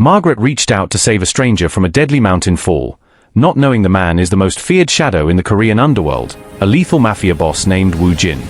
Margaret reached out to save a stranger from a deadly mountain fall, not knowing the man is the most feared shadow in the Korean underworld, a lethal mafia boss named Woo Jin.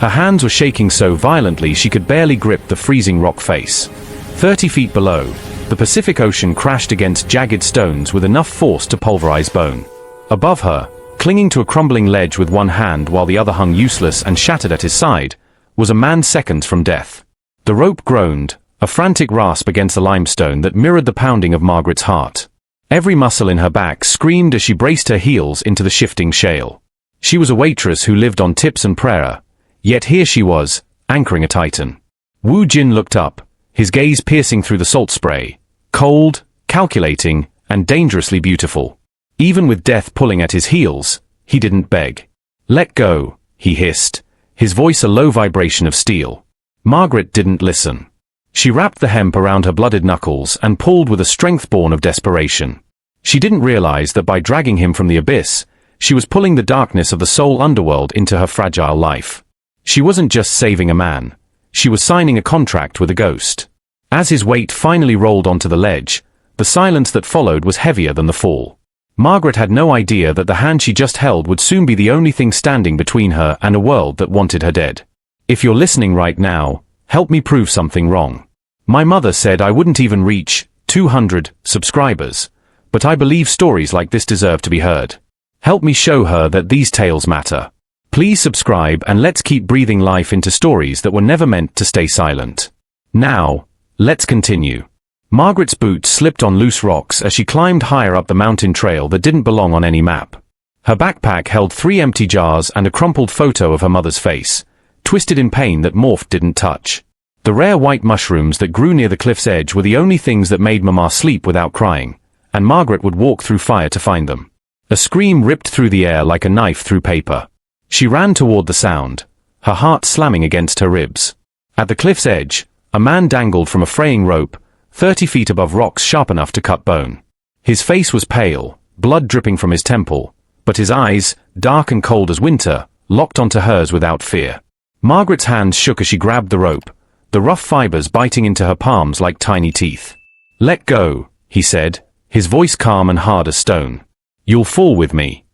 Her hands were shaking so violently she could barely grip the freezing rock face. 30 feet below, the Pacific Ocean crashed against jagged stones with enough force to pulverize bone. Above her, clinging to a crumbling ledge with one hand while the other hung useless and shattered at his side, was a man seconds from death. The rope groaned, a frantic rasp against the limestone that mirrored the pounding of Margaret's heart. Every muscle in her back screamed as she braced her heels into the shifting shale. She was a waitress who lived on tips and prayer, yet here she was, anchoring a titan. Woo Jin looked up, his gaze piercing through the salt spray, cold, calculating, and dangerously beautiful. Even with death pulling at his heels, he didn't beg. "Let go," he hissed, his voice a low vibration of steel. Margaret didn't listen. She wrapped the hemp around her blooded knuckles and pulled with a strength born of desperation. She didn't realize that by dragging him from the abyss, she was pulling the darkness of the soul underworld into her fragile life. She wasn't just saving a man. She was signing a contract with a ghost. As his weight finally rolled onto the ledge, the silence that followed was heavier than the fall. Margaret had no idea that the hand she just held would soon be the only thing standing between her and a world that wanted her dead. If you're listening right now, help me prove something wrong. My mother said I wouldn't even reach 200 subscribers, but I believe stories like this deserve to be heard. Help me show her that these tales matter. Please subscribe and let's keep breathing life into stories that were never meant to stay silent. Now, let's continue. Margaret's boots slipped on loose rocks as she climbed higher up the mountain trail that didn't belong on any map. Her backpack held 3 empty jars and a crumpled photo of her mother's face, twisted in pain that Morph didn't touch. The rare white mushrooms that grew near the cliff's edge were the only things that made Mama sleep without crying, and Margaret would walk through fire to find them. A scream ripped through the air like a knife through paper. She ran toward the sound, her heart slamming against her ribs. At the cliff's edge, a man dangled from a fraying rope, 30 feet above rocks sharp enough to cut bone. His face was pale, blood dripping from his temple, but his eyes, dark and cold as winter, locked onto hers without fear. Margaret's hands shook as she grabbed the rope, the rough fibers biting into her palms like tiny teeth. "Let go," he said, his voice calm and hard as stone. "You'll fall with me."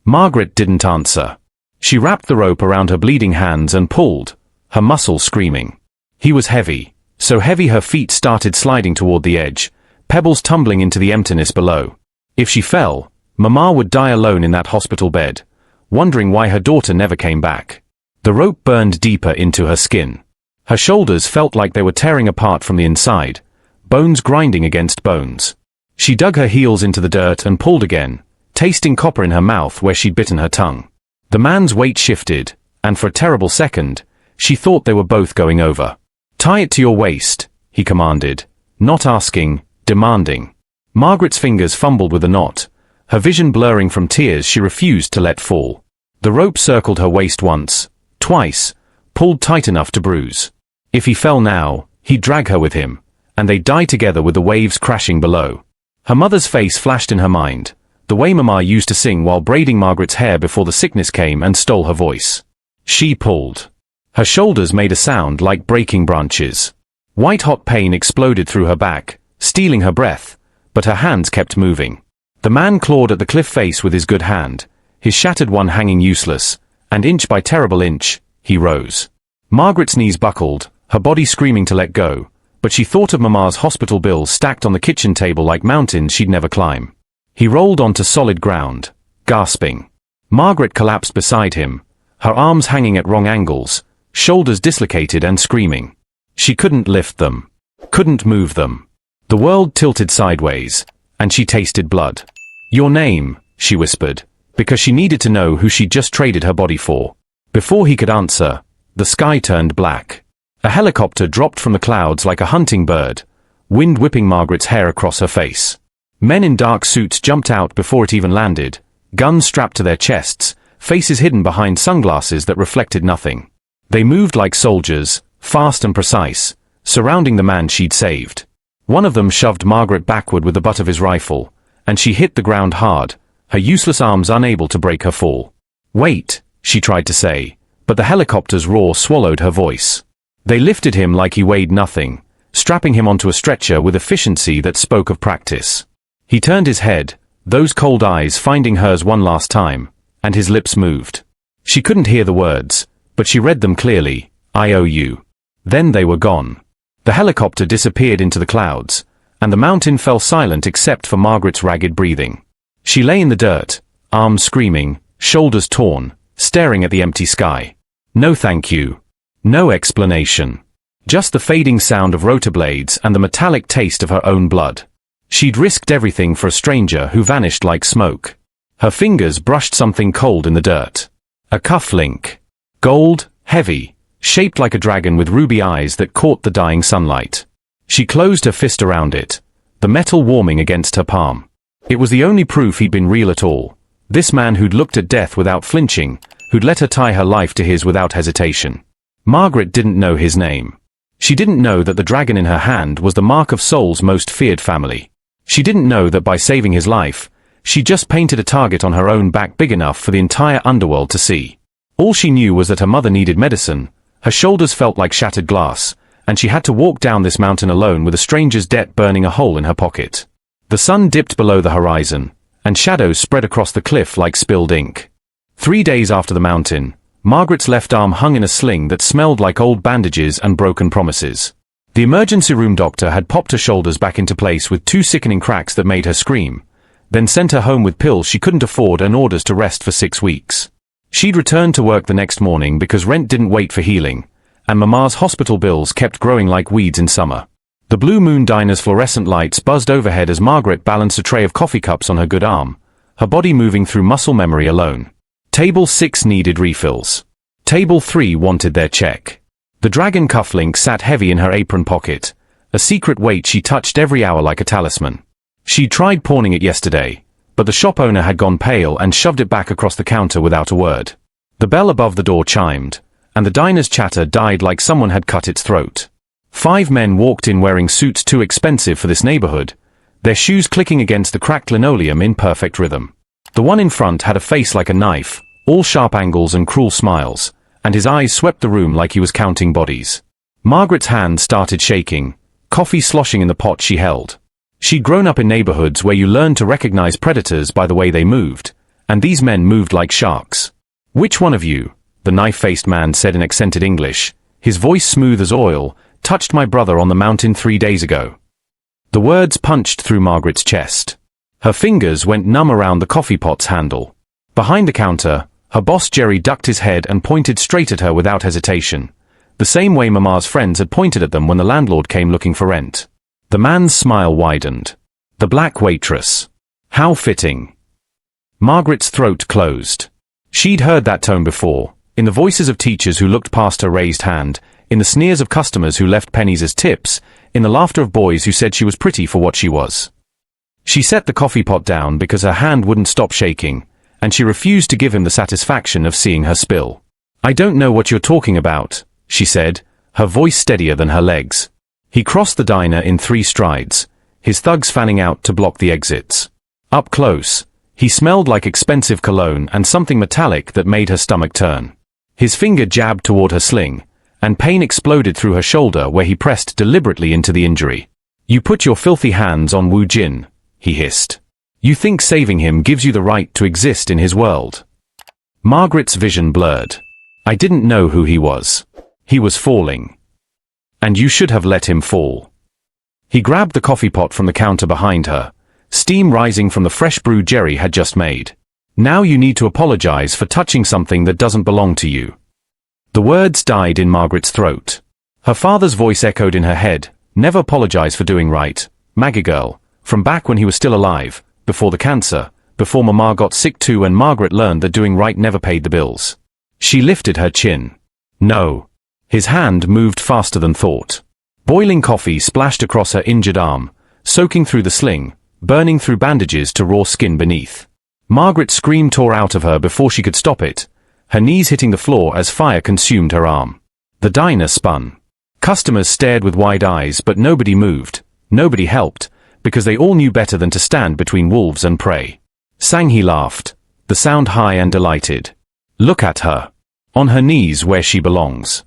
Margaret didn't answer. She wrapped the rope around her bleeding hands and pulled, her muscles screaming. He was heavy, so heavy her feet started sliding toward the edge, pebbles tumbling into the emptiness below. If she fell, Mama would die alone in that hospital bed, wondering why her daughter never came back. The rope burned deeper into her skin. Her shoulders felt like they were tearing apart from the inside, bones grinding against bones. She dug her heels into the dirt and pulled again, tasting copper in her mouth where she'd bitten her tongue. The man's weight shifted, and for a terrible second, she thought they were both going over. "Tie it to your waist," he commanded, not asking, demanding. Margaret's fingers fumbled with the knot, her vision blurring from tears she refused to let fall. The rope circled her waist once, twice, pulled tight enough to bruise. If he fell now, he'd drag her with him, and they'd die together with the waves crashing below. Her mother's face flashed in her mind, the way Mama used to sing while braiding Margaret's hair before the sickness came and stole her voice. She pulled. Her shoulders made a sound like breaking branches. White-hot pain exploded through her back, stealing her breath, but her hands kept moving. The man clawed at the cliff face with his good hand, his shattered one hanging useless, and inch by terrible inch, he rose. Margaret's knees buckled, her body screaming to let go, but she thought of Mama's hospital bills stacked on the kitchen table like mountains she'd never climb. He rolled onto solid ground, gasping. Margaret collapsed beside him, her arms hanging at wrong angles, shoulders dislocated and screaming. She couldn't lift them, couldn't move them. The world tilted sideways, and she tasted blood. "Your name," she whispered, because she needed to know who she'd just traded her body for. Before he could answer, the sky turned black. A helicopter dropped from the clouds like a hunting bird, wind whipping Margaret's hair across her face. Men in dark suits jumped out before it even landed, guns strapped to their chests, faces hidden behind sunglasses that reflected nothing. They moved like soldiers, fast and precise, surrounding the man she'd saved. One of them shoved Margaret backward with the butt of his rifle, and she hit the ground hard, her useless arms unable to break her fall. "Wait," she tried to say, but the helicopter's roar swallowed her voice. They lifted him like he weighed nothing, strapping him onto a stretcher with efficiency that spoke of practice. He turned his head, those cold eyes finding hers one last time, and his lips moved. She couldn't hear the words, but she read them clearly, "I owe you." Then they were gone. The helicopter disappeared into the clouds, and the mountain fell silent except for Margaret's ragged breathing. She lay in the dirt, arms screaming, shoulders torn, staring at the empty sky. No thank you. No explanation. Just the fading sound of rotor blades and the metallic taste of her own blood. She'd risked everything for a stranger who vanished like smoke. Her fingers brushed something cold in the dirt. A cuff link. Gold, heavy, shaped like a dragon with ruby eyes that caught the dying sunlight. She closed her fist around it, the metal warming against her palm. It was the only proof he'd been real at all. This man who'd looked at death without flinching, who'd let her tie her life to his without hesitation. Margaret didn't know his name. She didn't know that the dragon in her hand was the mark of Seoul's most feared family. She didn't know that by saving his life, she just painted a target on her own back big enough for the entire underworld to see. All she knew was that her mother needed medicine, her shoulders felt like shattered glass, and she had to walk down this mountain alone with a stranger's debt burning a hole in her pocket. The sun dipped below the horizon, and shadows spread across the cliff like spilled ink. 3 days after the mountain, Margaret's left arm hung in a sling that smelled like old bandages and broken promises. The emergency room doctor had popped her shoulders back into place with 2 sickening cracks that made her scream, then sent her home with pills she couldn't afford and orders to rest for 6 weeks. She'd returned to work the next morning because rent didn't wait for healing, and Mama's hospital bills kept growing like weeds in summer. The Blue Moon Diner's fluorescent lights buzzed overhead as Margaret balanced a tray of coffee cups on her good arm, her body moving through muscle memory alone. Table 6 needed refills. Table 3 wanted their check. The dragon cufflink sat heavy in her apron pocket, a secret weight she touched every hour like a talisman. She'd tried pawning it yesterday, but the shop owner had gone pale and shoved it back across the counter without a word. The bell above the door chimed, and the diner's chatter died like someone had cut its throat. 5 men walked in wearing suits too expensive for this neighborhood, their shoes clicking against the cracked linoleum in perfect rhythm. The one in front had a face like a knife, all sharp angles and cruel smiles, and his eyes swept the room like he was counting bodies. Margaret's hand started shaking, coffee sloshing in the pot she held. She'd grown up in neighborhoods where you learned to recognize predators by the way they moved, and these men moved like sharks. "Which one of you?" the knife-faced man said in accented English, his voice smooth as oil, "touched my brother on the mountain 3 days ago?" The words punched through Margaret's chest. Her fingers went numb around the coffee pot's handle. Behind the counter, her boss Jerry ducked his head and pointed straight at her without hesitation, the same way Mama's friends had pointed at them when the landlord came looking for rent. The man's smile widened. The black waitress. How fitting. Margaret's throat closed. She'd heard that tone before, in the voices of teachers who looked past her raised hand, in the sneers of customers who left pennies as tips, in the laughter of boys who said she was pretty for what she was. She set the coffee pot down because her hand wouldn't stop shaking, and she refused to give him the satisfaction of seeing her spill. "I don't know what you're talking about," she said, her voice steadier than her legs. He crossed the diner in 3 strides, his thugs fanning out to block the exits. Up close, he smelled like expensive cologne and something metallic that made her stomach turn. His finger jabbed toward her sling, and pain exploded through her shoulder where he pressed deliberately into the injury. "You put your filthy hands on Wu Jin," he hissed. "You think saving him gives you the right to exist in his world?" Margaret's vision blurred. "I didn't know who he was. He was falling. And you should have let him fall." He grabbed the coffee pot from the counter behind her, steam rising from the fresh brew Jerry had just made. "Now you need to apologize for touching something that doesn't belong to you." The words died in Margaret's throat. Her father's voice echoed in her head, "Never apologize for doing right, Maggie girl," from back when he was still alive, before the cancer, before Mama got sick too and Margaret learned that doing right never paid the bills. She lifted her chin. "No." His hand moved faster than thought. Boiling coffee splashed across her injured arm, soaking through the sling, burning through bandages to raw skin beneath. Margaret's scream tore out of her before she could stop it, her knees hitting the floor as fire consumed her arm. The diner spun. Customers stared with wide eyes, but nobody moved, nobody helped, because they all knew better than to stand between wolves and prey. Sang-hee laughed, the sound high and delighted. "Look at her. On her knees where she belongs."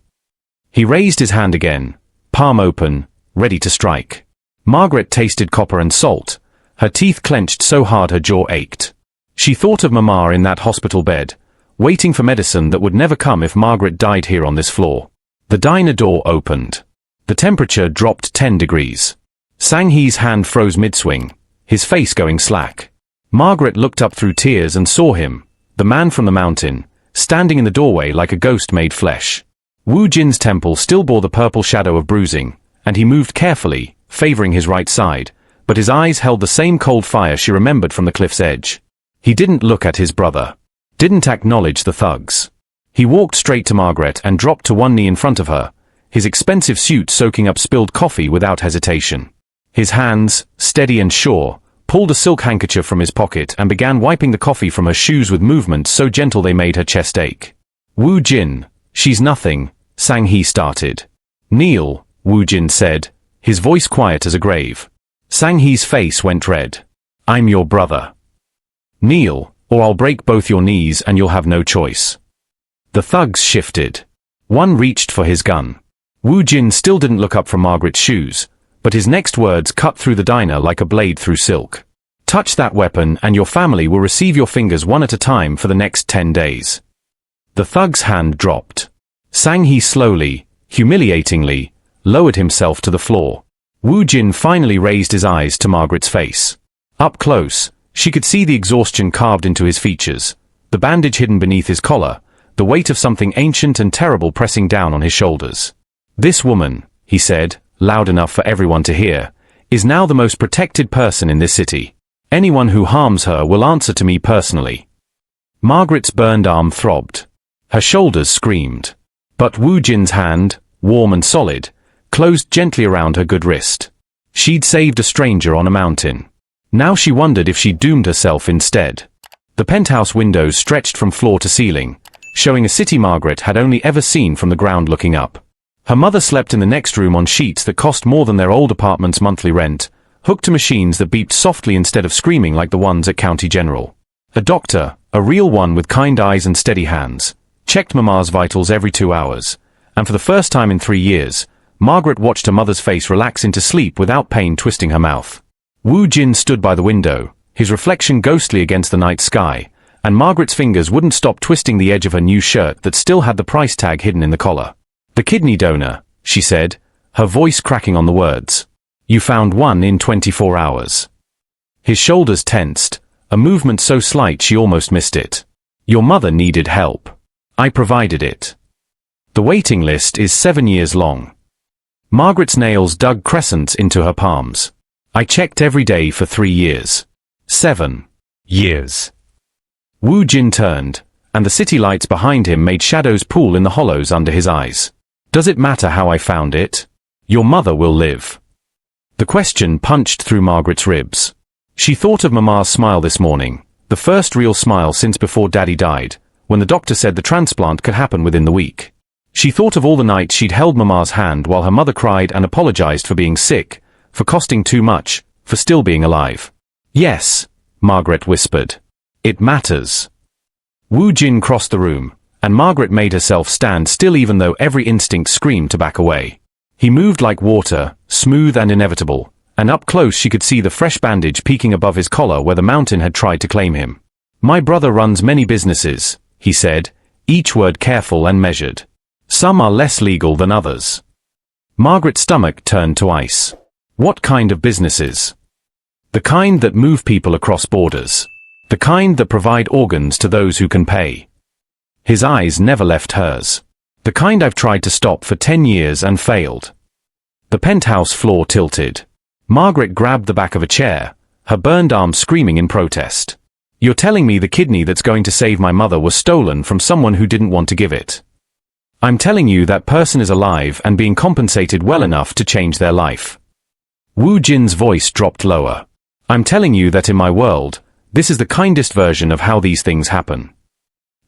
He raised his hand again, palm open, ready to strike. Margaret tasted copper and salt. Her teeth clenched so hard her jaw ached. She thought of Mama in that hospital bed, waiting for medicine that would never come if Margaret died here on this floor. The diner door opened. The temperature dropped 10 degrees. Sang-hee's hand froze mid-swing, his face going slack. Margaret looked up through tears and saw him, the man from the mountain, standing in the doorway like a ghost made flesh. Wu Jin's temple still bore the purple shadow of bruising, and he moved carefully, favoring his right side, but his eyes held the same cold fire she remembered from the cliff's edge. He didn't look at his brother. Didn't acknowledge the thugs. He walked straight to Margaret and dropped to one knee in front of her, his expensive suit soaking up spilled coffee without hesitation. His hands, steady and sure, pulled a silk handkerchief from his pocket and began wiping the coffee from her shoes with movements so gentle they made her chest ache. Wu Jin, she's nothing, Sang-hee started. Kneel, Wu Jin said, his voice quiet as a grave. Sang-hee's face went red. I'm your brother. Kneel, or I'll break both your knees and you'll have no choice. The thugs shifted. One reached for his gun. Wu Jin still didn't look up from Margaret's shoes, but his next words cut through the diner like a blade through silk. Touch that weapon and your family will receive your fingers one at a time for the next 10 days. The thug's hand dropped. Sang-hee slowly, humiliatingly, lowered himself to the floor. Wu Jin finally raised his eyes to Margaret's face. Up close, she could see the exhaustion carved into his features, the bandage hidden beneath his collar, the weight of something ancient and terrible pressing down on his shoulders. This woman, he said, loud enough for everyone to hear, is now the most protected person in this city. Anyone who harms her will answer to me personally. Margaret's burned arm throbbed. Her shoulders screamed. But Wu Jin's hand, warm and solid, closed gently around her good wrist. She'd saved a stranger on a mountain. Now she wondered if she'd doomed herself instead. The penthouse windows stretched from floor to ceiling, showing a city Margaret had only ever seen from the ground looking up. Her mother slept in the next room on sheets that cost more than their old apartment's monthly rent, hooked to machines that beeped softly instead of screaming like the ones at County General. A doctor, a real one with kind eyes and steady hands, checked Mama's vitals every 2 hours, and for the first time in 3 years, Margaret watched her mother's face relax into sleep without pain twisting her mouth. Wu Jin stood by the window, his reflection ghostly against the night sky, and Margaret's fingers wouldn't stop twisting the edge of her new shirt that still had the price tag hidden in the collar. The kidney donor, she said, her voice cracking on the words. You found one in 24 hours. His shoulders tensed, a movement so slight she almost missed it. Your mother needed help. I provided it. The waiting list is 7 years long. Margaret's nails dug crescents into her palms. I checked every day for 3 years. 7 years. Wu Jin turned, and the city lights behind him made shadows pool in the hollows under his eyes. Does it matter how I found it? Your mother will live. The question punched through Margaret's ribs. She thought of Mama's smile this morning, the first real smile since before Daddy died, when the doctor said the transplant could happen within the week. She thought of all the nights she'd held Mama's hand while her mother cried and apologized for being sick, for costing too much, for still being alive. Yes, Margaret whispered. It matters. Wu Jin crossed the room, and Margaret made herself stand still even though every instinct screamed to back away. He moved like water, smooth and inevitable, and up close she could see the fresh bandage peeking above his collar where the mountain had tried to claim him. My brother runs many businesses, he said, each word careful and measured. Some are less legal than others. Margaret's stomach turned to ice. What kind of businesses? The kind that move people across borders. The kind that provide organs to those who can pay. His eyes never left hers. The kind I've tried to stop for 10 years and failed. The penthouse floor tilted. Margaret grabbed the back of a chair, her burned arm screaming in protest. You're telling me the kidney that's going to save my mother was stolen from someone who didn't want to give it. I'm telling you that person is alive and being compensated well enough to change their life. Wu Jin's voice dropped lower. I'm telling you that in my world, this is the kindest version of how these things happen.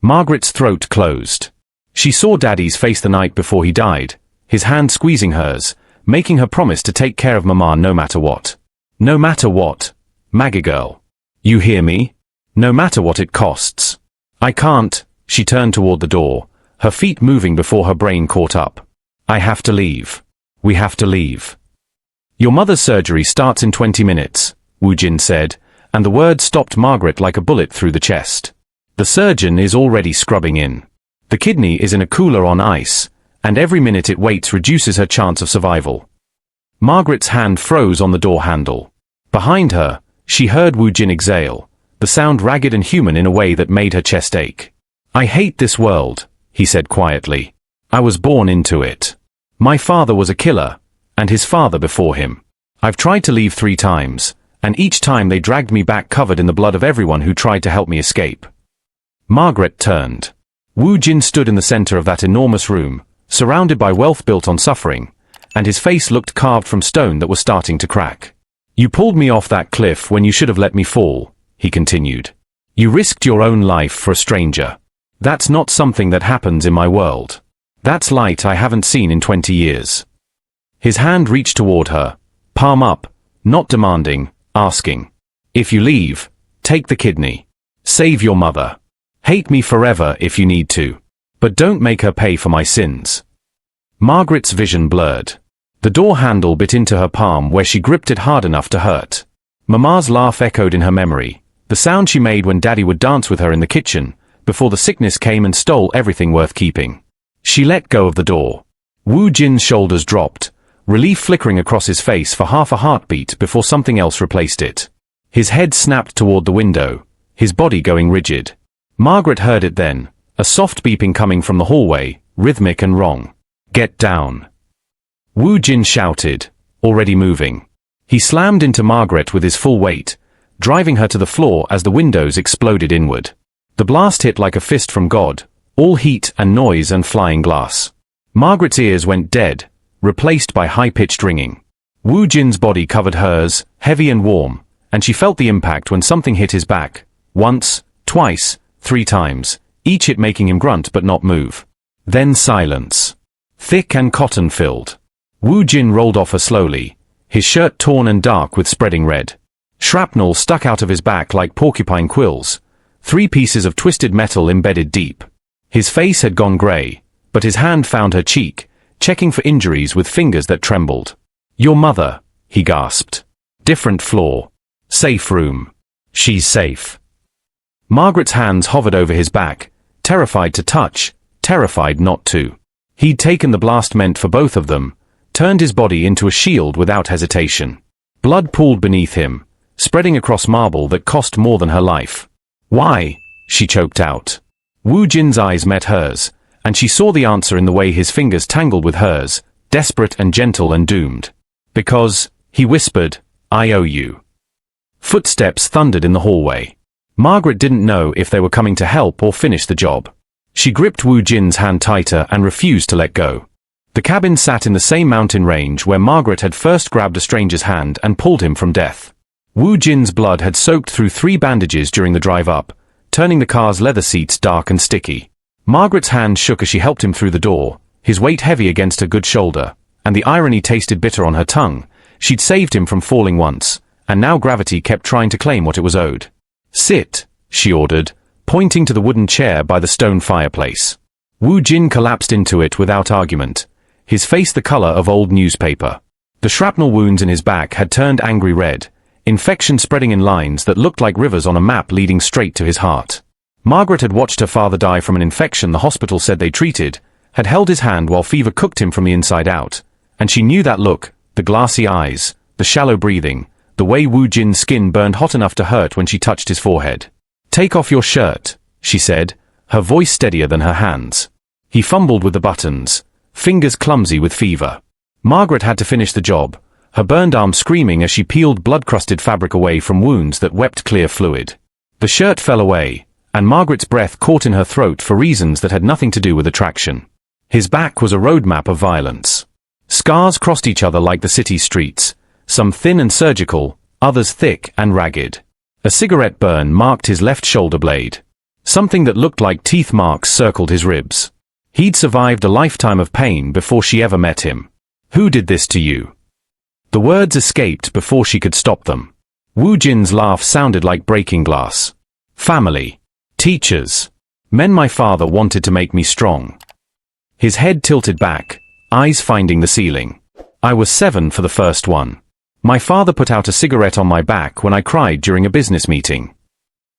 Margaret's throat closed. She saw Daddy's face the night before he died, his hand squeezing hers, making her promise to take care of Mama no matter what. No matter what, Maggie girl. You hear me? No matter what it costs. I can't, she turned toward the door, her feet moving before her brain caught up. I have to leave. We have to leave. Your mother's surgery starts in 20 minutes, Wu Jin said, and the word stopped Margaret like a bullet through the chest. The surgeon is already scrubbing in. The kidney is in a cooler on ice, and every minute it waits reduces her chance of survival. Margaret's hand froze on the door handle. Behind her, she heard Wu Jin exhale, the sound ragged and human in a way that made her chest ache. I hate this world, he said quietly. I was born into it. My father was a killer, and his father before him. I've tried to leave 3 times, and each time they dragged me back covered in the blood of everyone who tried to help me escape. Margaret turned. Wu Jin stood in the center of that enormous room, surrounded by wealth built on suffering, and his face looked carved from stone that was starting to crack. You pulled me off that cliff when you should have let me fall, he continued. You risked your own life for a stranger. That's not something that happens in my world. That's light I haven't seen in 20 years. His hand reached toward her, palm up, not demanding, asking. If you leave, take the kidney. Save your mother. Hate me forever if you need to. But don't make her pay for my sins. Margaret's vision blurred. The door handle bit into her palm where she gripped it hard enough to hurt. Mama's laugh echoed in her memory, the sound she made when Daddy would dance with her in the kitchen, before the sickness came and stole everything worth keeping. She let go of the door. Wu Jin's shoulders dropped, relief flickering across his face for half a heartbeat before something else replaced it. His head snapped toward the window, his body going rigid. Margaret heard it then, a soft beeping coming from the hallway, rhythmic and wrong. Get down. Wu Jin shouted, already moving. He slammed into Margaret with his full weight, driving her to the floor as the windows exploded inward. The blast hit like a fist from God, all heat and noise and flying glass. Margaret's ears went dead, replaced by high-pitched ringing. Wu Jin's body covered hers, heavy and warm, and she felt the impact when something hit his back, once, twice, 3 times, each hit making him grunt but not move. Then silence. Thick and cotton-filled. Wu Jin rolled off her slowly, his shirt torn and dark with spreading red. Shrapnel stuck out of his back like porcupine quills, 3 pieces of twisted metal embedded deep. His face had gone grey, but his hand found her cheek, checking for injuries with fingers that trembled. Your mother, he gasped. Different floor. Safe room. She's safe. Margaret's hands hovered over his back, terrified to touch, terrified not to. He'd taken the blast meant for both of them, turned his body into a shield without hesitation. Blood pooled beneath him, spreading across marble that cost more than her life. Why? She choked out. Wu Jin's eyes met hers, and she saw the answer in the way his fingers tangled with hers, desperate and gentle and doomed. Because, he whispered, I owe you. Footsteps thundered in the hallway. Margaret didn't know if they were coming to help or finish the job. She gripped Wu Jin's hand tighter and refused to let go. The cabin sat in the same mountain range where Margaret had first grabbed a stranger's hand and pulled him from death. Wu Jin's blood had soaked through 3 bandages during the drive up, turning the car's leather seats dark and sticky. Margaret's hand shook as she helped him through the door, his weight heavy against her good shoulder, and the irony tasted bitter on her tongue. She'd saved him from falling once, and now gravity kept trying to claim what it was owed. Sit, she ordered, pointing to the wooden chair by the stone fireplace. Wu Jin collapsed into it without argument, his face the color of old newspaper. The shrapnel wounds in his back had turned angry red, infection spreading in lines that looked like rivers on a map leading straight to his heart. Margaret had watched her father die from an infection the hospital said they treated, had held his hand while fever cooked him from the inside out, and she knew that look, the glassy eyes, the shallow breathing, the way Wu Jin's skin burned hot enough to hurt when she touched his forehead. Take off your shirt, she said, her voice steadier than her hands. He fumbled with the buttons, fingers clumsy with fever. Margaret had to finish the job, her burned arm screaming as she peeled blood-crusted fabric away from wounds that wept clear fluid. The shirt fell away, and Margaret's breath caught in her throat for reasons that had nothing to do with attraction. His back was a roadmap of violence. Scars crossed each other like the city's streets, some thin and surgical, others thick and ragged. A cigarette burn marked his left shoulder blade. Something that looked like teeth marks circled his ribs. He'd survived a lifetime of pain before she ever met him. Who did this to you? The words escaped before she could stop them. Wu Jin's laugh sounded like breaking glass. Family. Teachers. Men my father wanted to make me strong. His head tilted back, eyes finding the ceiling. I was 7 for the first one. My father put out a cigarette on my back when I cried during a business meeting.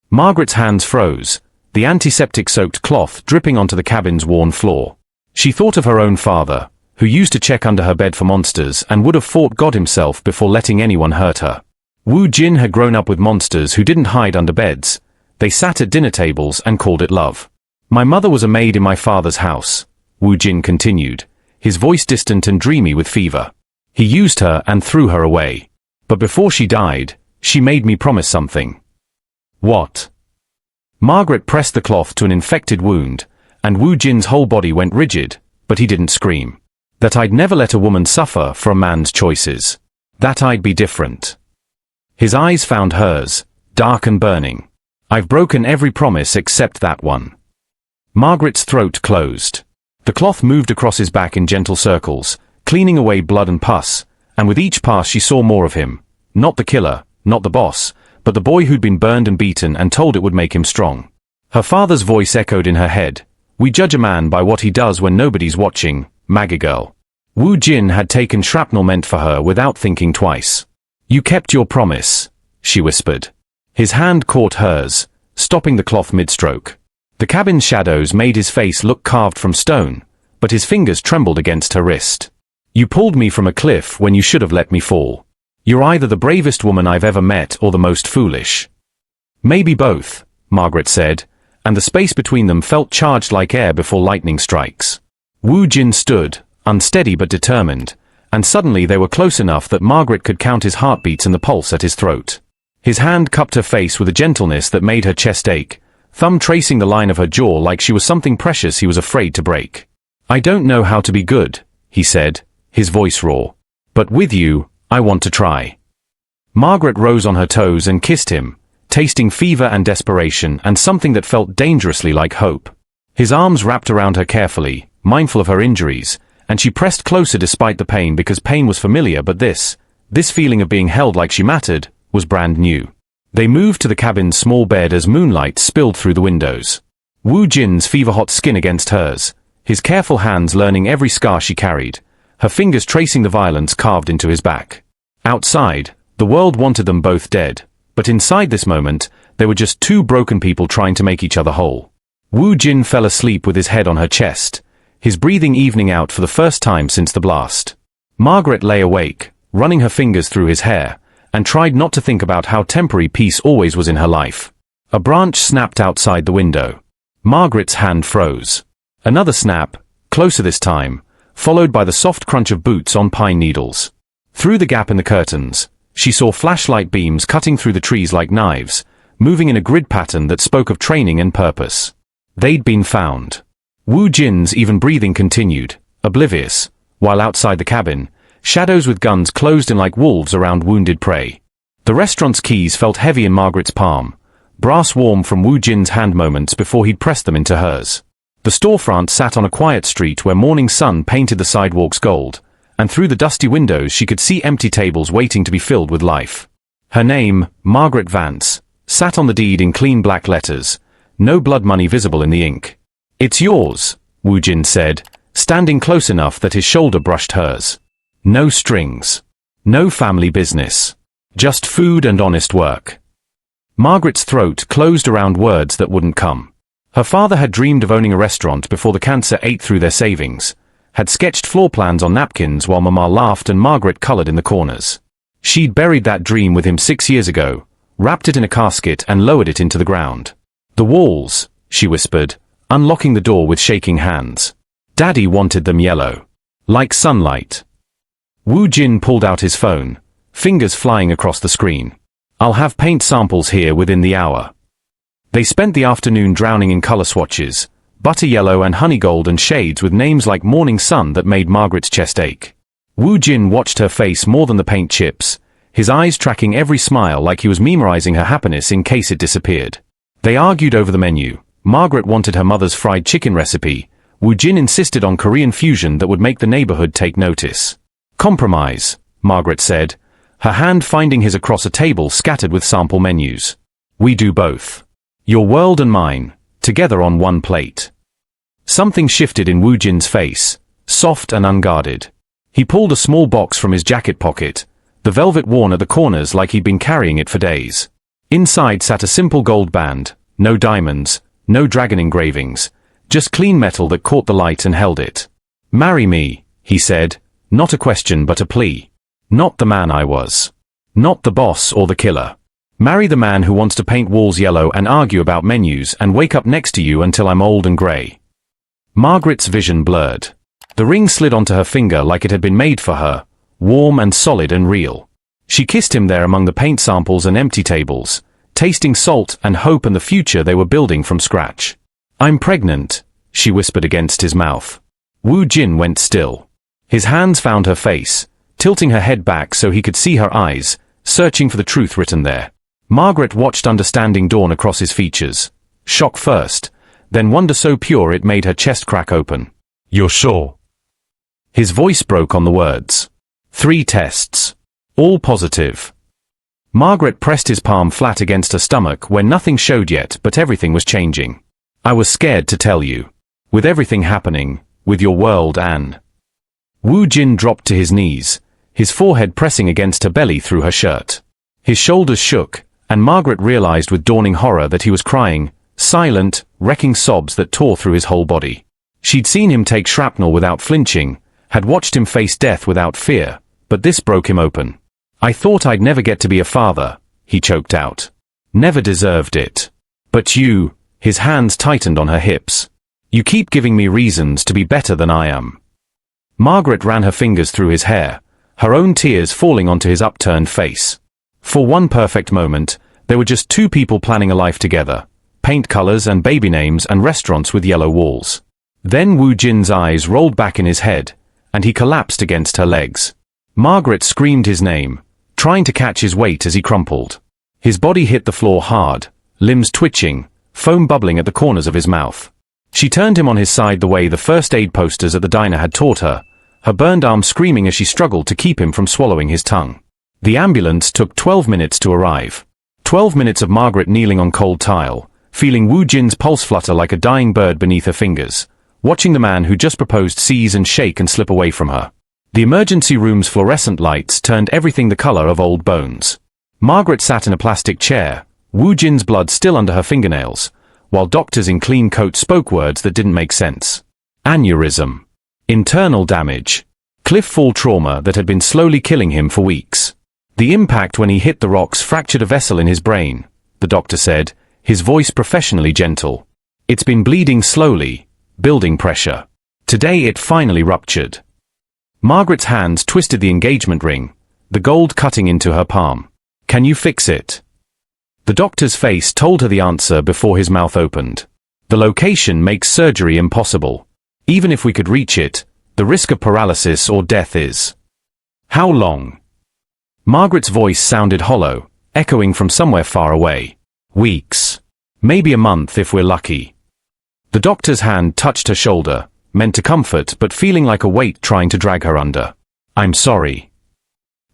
Margaret's hands froze, the antiseptic-soaked cloth dripping onto the cabin's worn floor. She thought of her own father, who used to check under her bed for monsters and would have fought God himself before letting anyone hurt her. Wu Jin had grown up with monsters who didn't hide under beds. They sat at dinner tables and called it love. My mother was a maid in my father's house, Wu Jin continued, his voice distant and dreamy with fever. He used her and threw her away. But before she died, she made me promise something. What? Margaret pressed the cloth to an infected wound, and Wu Jin's whole body went rigid, but he didn't scream. That I'd never let a woman suffer for a man's choices. That I'd be different. His eyes found hers, dark and burning. I've broken every promise except that one. Margaret's throat closed. The cloth moved across his back in gentle circles, cleaning away blood and pus, and with each pass she saw more of him. Not the killer, not the boss, but the boy who'd been burned and beaten and told it would make him strong. Her father's voice echoed in her head. We judge a man by what he does when nobody's watching, Maggie girl. Wu Jin had taken shrapnel meant for her without thinking twice. You kept your promise, she whispered. His hand caught hers, stopping the cloth mid-stroke. The cabin's shadows made his face look carved from stone, but his fingers trembled against her wrist. You pulled me from a cliff when you should have let me fall. You're either the bravest woman I've ever met or the most foolish. Maybe both, Margaret said, and the space between them felt charged like air before lightning strikes. Wu Jin stood, unsteady but determined, and suddenly they were close enough that Margaret could count his heartbeats and the pulse at his throat. His hand cupped her face with a gentleness that made her chest ache, thumb tracing the line of her jaw like she was something precious he was afraid to break. I don't know how to be good, he said, his voice raw. But with you, I want to try. Margaret rose on her toes and kissed him, tasting fever and desperation and something that felt dangerously like hope. His arms wrapped around her carefully, mindful of her injuries, and she pressed closer despite the pain because pain was familiar but this feeling of being held like she mattered, was brand new. They moved to the cabin's small bed as moonlight spilled through the windows. Wu Jin's fever-hot skin against hers, his careful hands learning every scar she carried, her fingers tracing the violence carved into his back. Outside, the world wanted them both dead, but inside this moment, they were just two broken people trying to make each other whole. Wu Jin fell asleep with his head on her chest, his breathing evening out for the first time since the blast. Margaret lay awake, running her fingers through his hair, and tried not to think about how temporary peace always was in her life. A branch snapped outside the window. Margaret's hand froze. Another snap, closer this time, followed by the soft crunch of boots on pine needles. Through the gap in the curtains, she saw flashlight beams cutting through the trees like knives, moving in a grid pattern that spoke of training and purpose. They'd been found. Wu Jin's even breathing continued, oblivious, while outside the cabin, shadows with guns closed in like wolves around wounded prey. The restaurant's keys felt heavy in Margaret's palm, brass warm from Wu Jin's hand moments before he'd pressed them into hers. The storefront sat on a quiet street where morning sun painted the sidewalks gold, and through the dusty windows she could see empty tables waiting to be filled with life. Her name, Margaret Vance, sat on the deed in clean black letters, no blood money visible in the ink. It's yours, Wu Jin said, standing close enough that his shoulder brushed hers. No strings. No family business. Just food and honest work. Margaret's throat closed around words that wouldn't come. Her father had dreamed of owning a restaurant before the cancer ate through their savings, had sketched floor plans on napkins while Mama laughed and Margaret colored in the corners. She'd buried that dream with him 6 years ago, wrapped it in a casket and lowered it into the ground. The walls, she whispered, unlocking the door with shaking hands. Daddy wanted them yellow. Like sunlight. Wu Jin pulled out his phone, fingers flying across the screen. I'll have paint samples here within the hour. They spent the afternoon drowning in color swatches, butter yellow and honey gold and shades with names like morning sun that made Margaret's chest ache. Wu Jin watched her face more than the paint chips, his eyes tracking every smile like he was memorizing her happiness in case it disappeared. They argued over the menu. Margaret wanted her mother's fried chicken recipe. Wu Jin insisted on Korean fusion that would make the neighborhood take notice. Compromise, Margaret said, her hand finding his across a table scattered with sample menus. We do both. Your world and mine, together on one plate. Something shifted in Wu Jin's face, soft and unguarded. He pulled a small box from his jacket pocket, the velvet worn at the corners like he'd been carrying it for days. Inside sat a simple gold band, no diamonds, no dragon engravings, just clean metal that caught the light and held it. "Marry me," he said, not a question but a plea. Not the man I was. Not the boss or the killer. Marry the man who wants to paint walls yellow and argue about menus and wake up next to you until I'm old and grey. Margaret's vision blurred. The ring slid onto her finger like it had been made for her, warm and solid and real. She kissed him there among the paint samples and empty tables, tasting salt and hope and the future they were building from scratch. "I'm pregnant," she whispered against his mouth. Wu Jin went still. His hands found her face, tilting her head back so he could see her eyes, searching for the truth written there. Margaret watched understanding dawn across his features. Shock first, then wonder so pure it made her chest crack open. "You're sure?" His voice broke on the words. 3 tests. All positive. Margaret pressed his palm flat against her stomach where nothing showed yet but everything was changing. "I was scared to tell you. With everything happening, with your world Anne." Wu Jin dropped to his knees, his forehead pressing against her belly through her shirt. His shoulders shook, and Margaret realized with dawning horror that he was crying, silent, wrecking sobs that tore through his whole body. She'd seen him take shrapnel without flinching, had watched him face death without fear, but this broke him open. "I thought I'd never get to be a father," he choked out. "Never deserved it. But you," his hands tightened on her hips. "You keep giving me reasons to be better than I am." Margaret ran her fingers through his hair, her own tears falling onto his upturned face. For one perfect moment, they were just 2 people planning a life together, paint colors and baby names and restaurants with yellow walls. Then Wu Jin's eyes rolled back in his head, and he collapsed against her legs. Margaret screamed his name, trying to catch his weight as he crumpled. His body hit the floor hard, limbs twitching, foam bubbling at the corners of his mouth. She turned him on his side the way the first aid posters at the diner had taught her, her burned arm screaming as she struggled to keep him from swallowing his tongue. The ambulance took 12 minutes to arrive. 12 minutes of Margaret kneeling on cold tile, feeling Wu Jin's pulse flutter like a dying bird beneath her fingers, watching the man who just proposed seize and shake and slip away from her. The emergency room's fluorescent lights turned everything the color of old bones. Margaret sat in a plastic chair, Wu Jin's blood still under her fingernails, while doctors in clean coats spoke words that didn't make sense. Aneurysm. Internal damage. Cliff fall trauma that had been slowly killing him for weeks. The impact when he hit the rocks fractured a vessel in his brain, the doctor said, his voice professionally gentle. It's been bleeding slowly, building pressure. Today it finally ruptured. Margaret's hands twisted the engagement ring, the gold cutting into her palm. "Can you fix it?" The doctor's face told her the answer before his mouth opened. "The location makes surgery impossible. Even if we could reach it, the risk of paralysis or death is." "How long?" Margaret's voice sounded hollow, echoing from somewhere far away. "Weeks. Maybe a month if we're lucky." The doctor's hand touched her shoulder, meant to comfort but feeling like a weight trying to drag her under. "I'm sorry."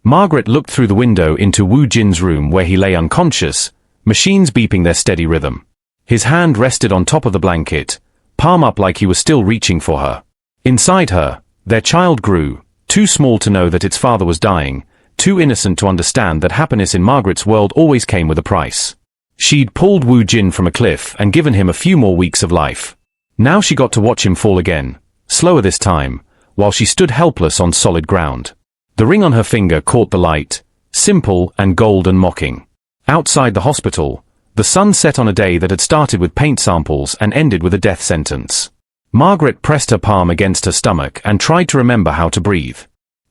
Margaret looked through the window into Wu Jin's room where he lay unconscious, machines beeping their steady rhythm. His hand rested on top of the blanket, palm up like he was still reaching for her. Inside her, their child grew, too small to know that its father was dying, too innocent to understand that happiness in Margaret's world always came with a price. She'd pulled Wu Jin from a cliff and given him a few more weeks of life. Now she got to watch him fall again, slower this time, while she stood helpless on solid ground. The ring on her finger caught the light, simple and gold and mocking. Outside the hospital, the sun set on a day that had started with paint samples and ended with a death sentence. Margaret pressed her palm against her stomach and tried to remember how to breathe.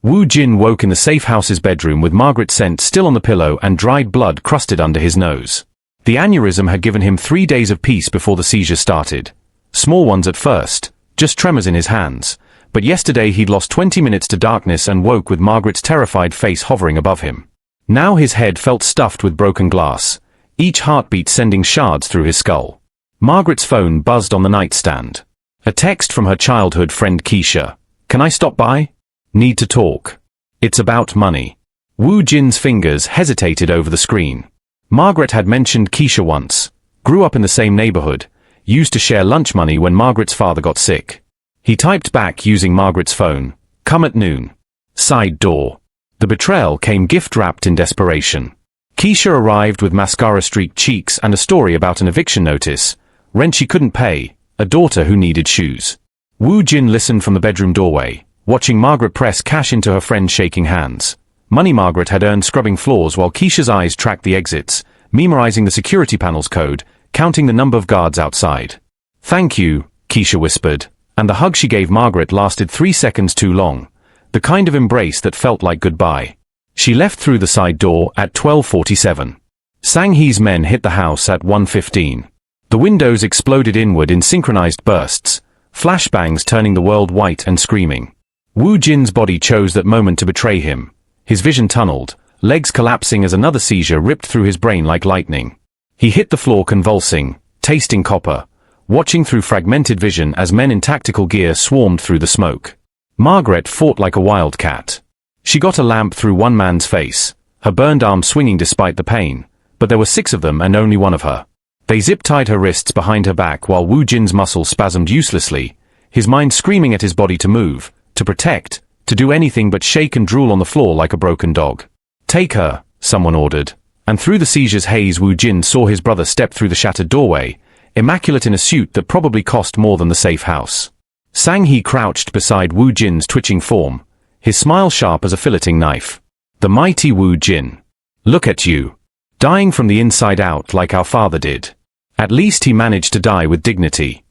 Wu Jin woke in the safe house's bedroom with Margaret's scent still on the pillow and dried blood crusted under his nose. The aneurysm had given him 3 days of peace before the seizure started. Small ones at first, just tremors in his hands, but yesterday he'd lost 20 minutes to darkness and woke with Margaret's terrified face hovering above him. Now his head felt stuffed with broken glass, each heartbeat sending shards through his skull. Margaret's phone buzzed on the nightstand. A text from her childhood friend Keisha. "Can I stop by? Need to talk. It's about money." Wu Jin's fingers hesitated over the screen. Margaret had mentioned Keisha once, grew up in the same neighborhood, used to share lunch money when Margaret's father got sick. He typed back using Margaret's phone, "Come at noon. Side door." The betrayal came gift-wrapped in desperation. Keisha arrived with mascara-streaked cheeks and a story about an eviction notice, rent she couldn't pay, a daughter who needed shoes. Woo Jin listened from the bedroom doorway, watching Margaret press cash into her friend's shaking hands. Money Margaret had earned scrubbing floors while Keisha's eyes tracked the exits, memorizing the security panel's code, counting the number of guards outside. "Thank you," Keisha whispered, and the hug she gave Margaret lasted 3 seconds too long, the kind of embrace that felt like goodbye. She left through the side door at 12:47. Sang-hee's men hit the house at 1:15. The windows exploded inward in synchronized bursts, flashbangs turning the world white and screaming. Woo Jin's body chose that moment to betray him. His vision tunneled, legs collapsing as another seizure ripped through his brain like lightning. He hit the floor convulsing, tasting copper, watching through fragmented vision as men in tactical gear swarmed through the smoke. Margaret fought like a wildcat. She got a lamp through one man's face, her burned arm swinging despite the pain, but there were 6 of them and only one of her. They zip-tied her wrists behind her back while Woo Jin's muscles spasmed uselessly, his mind screaming at his body to move, to protect, to do anything but shake and drool on the floor like a broken dog. "Take her," someone ordered, and through the seizure's haze Woo Jin saw his brother step through the shattered doorway, immaculate in a suit that probably cost more than the safe house. Sang-hee crouched beside Woo Jin's twitching form, his smile sharp as a filleting knife. "The mighty Woo Jin. Look at you. Dying from the inside out like our father did. At least he managed to die with dignity."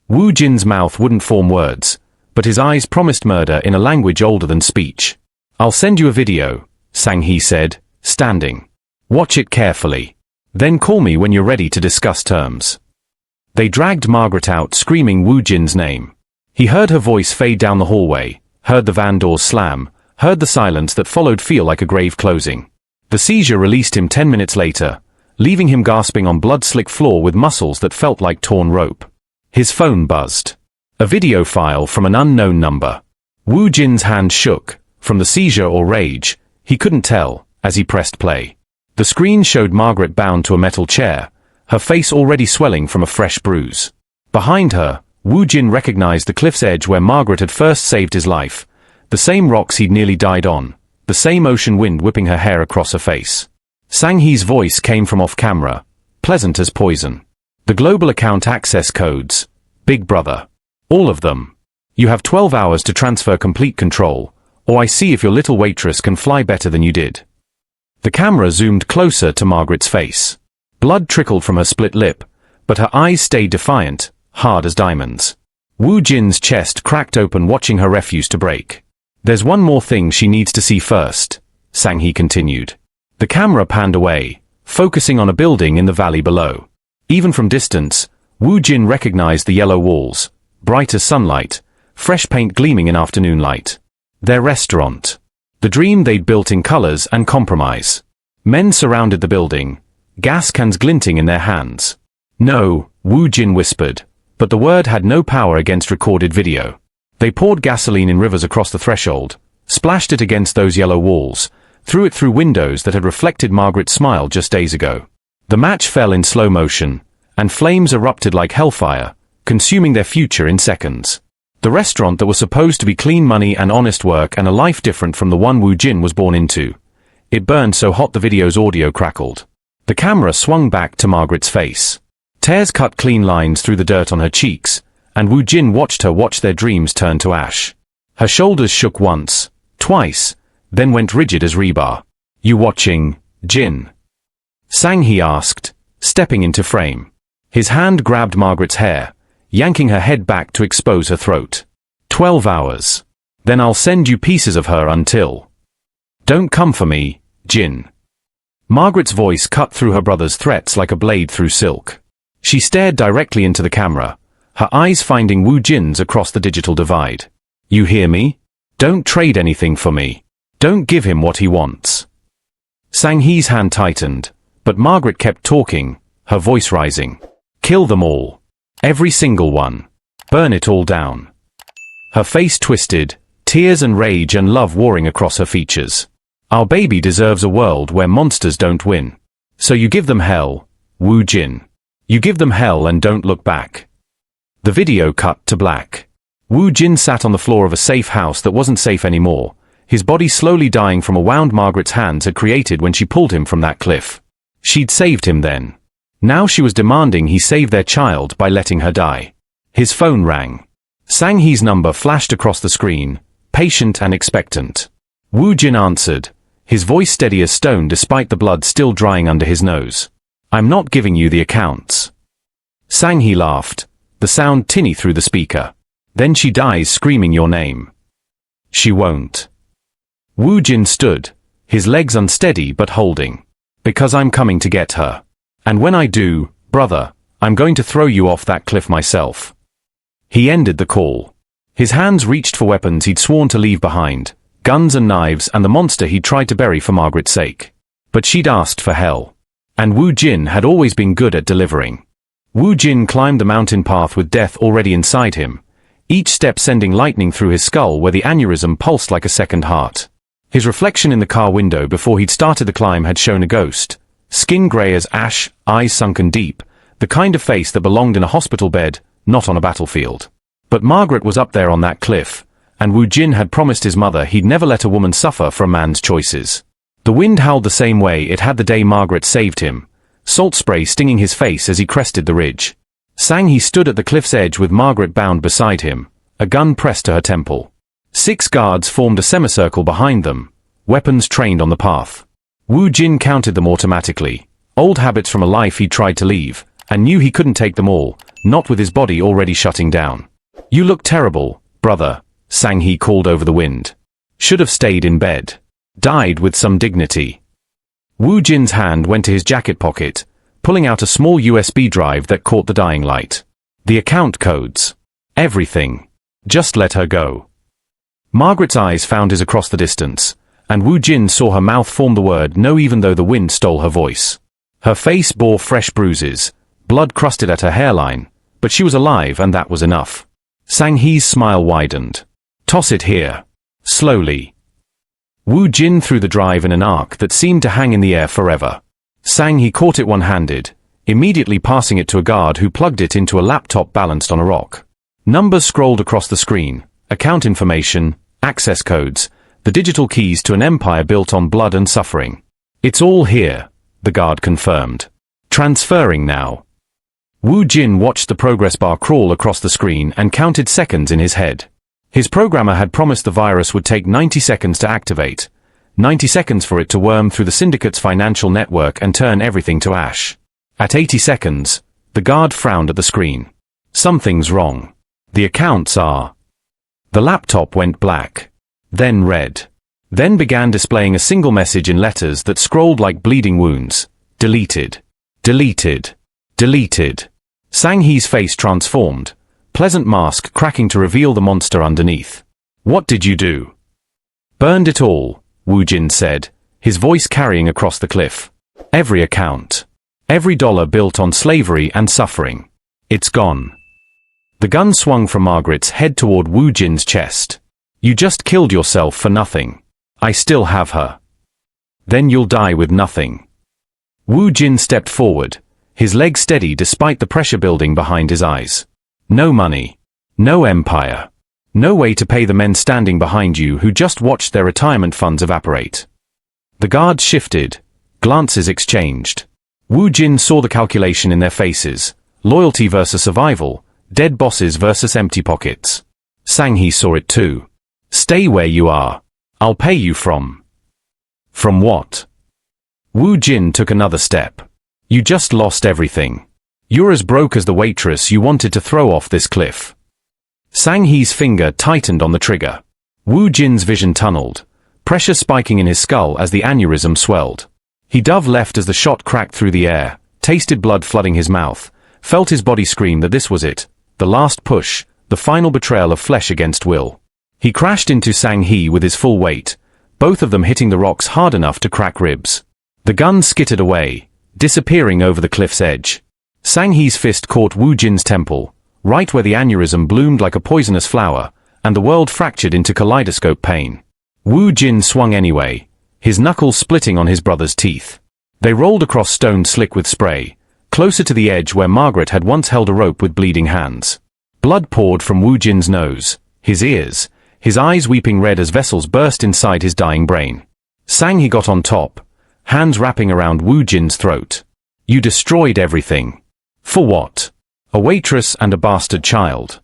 Woo Jin's mouth wouldn't form words, but his eyes promised murder in a language older than speech. "I'll send you a video," Sang-hee said, standing. "Watch it carefully. Then call me when you're ready to discuss terms." They dragged Margaret out screaming Woo Jin's name. He heard her voice fade down the hallway, heard the van doors slam, heard the silence that followed feel like a grave closing. The seizure released him 10 minutes later, leaving him gasping on blood-slick floor with muscles that felt like torn rope. His phone buzzed. A video file from an unknown number. Woo Jin's hand shook, from the seizure or rage, he couldn't tell, as he pressed play. The screen showed Margaret bound to a metal chair, her face already swelling from a fresh bruise. Behind her, Woo Jin recognized the cliff's edge where Margaret had first saved his life, the same rocks he'd nearly died on, the same ocean wind whipping her hair across her face. Sang-hee's voice came from off-camera, pleasant as poison. "The global account access codes. Big brother. All of them. You have 12 hours to transfer complete control, or I see if your little waitress can fly better than you did." The camera zoomed closer to Margaret's face. Blood trickled from her split lip, but her eyes stayed defiant, hard as diamonds. Woo Jin's chest cracked open watching her refuse to break. "There's one more thing she needs to see first," Sang-hee continued. The camera panned away, focusing on a building in the valley below. Even from distance, Woo Jin recognized the yellow walls, bright as sunlight, fresh paint gleaming in afternoon light. Their restaurant. The dream they'd built in colors and compromise. Men surrounded the building, gas cans glinting in their hands. "No," Woo Jin whispered, but the word had no power against recorded video. They poured gasoline in rivers across the threshold, splashed it against those yellow walls, threw it through windows that had reflected Margaret's smile just days ago. The match fell in slow motion, and flames erupted like hellfire, consuming their future in seconds. The restaurant that was supposed to be clean money and honest work and a life different from the one Woo Jin was born into. It burned so hot the video's audio crackled. The camera swung back to Margaret's face. Tears cut clean lines through the dirt on her cheeks, and Woo Jin watched her watch their dreams turn to ash. Her shoulders shook once, twice, then went rigid as rebar. "You watching, Jin?" Sang-hee asked, stepping into frame. His hand grabbed Margaret's hair, yanking her head back to expose her throat. 12 hours. Then I'll send you pieces of her until. Don't come for me, Jin. Margaret's voice cut through her brother's threats like a blade through silk. She stared directly into the camera, her eyes finding Woo Jin's across the digital divide. You hear me? Don't trade anything for me. Don't give him what he wants. Sang-hee's hand tightened, but Margaret kept talking, her voice rising. Kill them all. Every single one. Burn it all down. Her face twisted, tears and rage and love warring across her features. Our baby deserves a world where monsters don't win. So you give them hell, Woo Jin. You give them hell and don't look back. The video cut to black. Woo Jin sat on the floor of a safe house that wasn't safe anymore, his body slowly dying from a wound Margaret's hands had created when she pulled him from that cliff. She'd saved him then. Now she was demanding he save their child by letting her die. His phone rang. Sang Hee's number flashed across the screen, patient and expectant. Woo Jin answered, his voice steady as stone despite the blood still drying under his nose. I'm not giving you the accounts. Sang Hee laughed, the sound tinny through the speaker. Then she dies screaming your name. She won't. Woo Jin stood, his legs unsteady but holding. Because I'm coming to get her. And when I do, brother, I'm going to throw you off that cliff myself. He ended the call. His hands reached for weapons he'd sworn to leave behind, guns and knives and the monster he'd tried to bury for Margaret's sake. But she'd asked for hell. And Woo Jin had always been good at delivering. Woo Jin climbed the mountain path with death already inside him, each step sending lightning through his skull where the aneurysm pulsed like a second heart. His reflection in the car window before he'd started the climb had shown a ghost. Skin grey as ash, eyes sunken deep, the kind of face that belonged in a hospital bed, not on a battlefield. But Margaret was up there on that cliff, and Woo Jin had promised his mother he'd never let a woman suffer for a man's choices. The wind howled the same way it had the day Margaret saved him, salt spray stinging his face as he crested the ridge. Sang Hee stood at the cliff's edge with Margaret bound beside him, a gun pressed to her temple. 6 guards formed a semicircle behind them, weapons trained on the path. Woo Jin counted them automatically, old habits from a life he'd tried to leave, and knew he couldn't take them all, not with his body already shutting down. You look terrible, brother, Sang Hee called over the wind. Should have stayed in bed. Died with some dignity. Woo Jin's hand went to his jacket pocket, pulling out a small USB drive that caught the dying light. The account codes. Everything. Just let her go. Margaret's eyes found his across the distance, and Woo Jin saw her mouth form the word no even though the wind stole her voice. Her face bore fresh bruises, blood crusted at her hairline, but she was alive and that was enough. Sang Hee's smile widened. Toss it here. Slowly. Woo Jin threw the drive in an arc that seemed to hang in the air forever. Sang Hee caught it one-handed, immediately passing it to a guard who plugged it into a laptop balanced on a rock. Numbers scrolled across the screen, account information, access codes, the digital keys to an empire built on blood and suffering. It's all here, the guard confirmed. Transferring now. Woo Jin watched the progress bar crawl across the screen and counted seconds in his head. His programmer had promised the virus would take 90 seconds to activate, 90 seconds for it to worm through the syndicate's financial network and turn everything to ash. At 80 seconds, the guard frowned at the screen. Something's wrong. The accounts are... The laptop went black. Then red. Then began displaying a single message in letters that scrolled like bleeding wounds. Deleted. Deleted. Deleted. Sang Hee's face transformed, pleasant mask cracking to reveal the monster underneath. What did you do? Burned it all, Woo Jin said, his voice carrying across the cliff. Every account. Every dollar built on slavery and suffering. It's gone. The gun swung from Margaret's head toward Woo Jin's chest. You just killed yourself for nothing. I still have her. Then you'll die with nothing. Woo Jin stepped forward, his legs steady despite the pressure building behind his eyes. No money. No empire. No way to pay the men standing behind you who just watched their retirement funds evaporate. The guards shifted, glances exchanged. Woo Jin saw the calculation in their faces, loyalty versus survival, dead bosses versus empty pockets. Sang Hee saw it too. Stay where you are. I'll pay you from... From what? Woo Jin took another step. You just lost everything. You're as broke as the waitress you wanted to throw off this cliff. Sang Hee's finger tightened on the trigger. Woo Jin's vision tunneled, pressure spiking in his skull as the aneurysm swelled. He dove left as the shot cracked through the air, tasted blood flooding his mouth, felt his body scream that this was it, the last push, the final betrayal of flesh against will. He crashed into Sang Hee with his full weight, both of them hitting the rocks hard enough to crack ribs. The gun skittered away, disappearing over the cliff's edge. Sang Hee's fist caught Woo Jin's temple, right where the aneurysm bloomed like a poisonous flower, and the world fractured into kaleidoscope pain. Woo Jin swung anyway, his knuckles splitting on his brother's teeth. They rolled across stone slick with spray, closer to the edge where Margaret had once held a rope with bleeding hands. Blood poured from Woo Jin's nose, his ears, his eyes weeping red as vessels burst inside his dying brain. Sang He got on top, hands wrapping around Wu Jin's throat. You destroyed everything. For what? A waitress and a bastard child.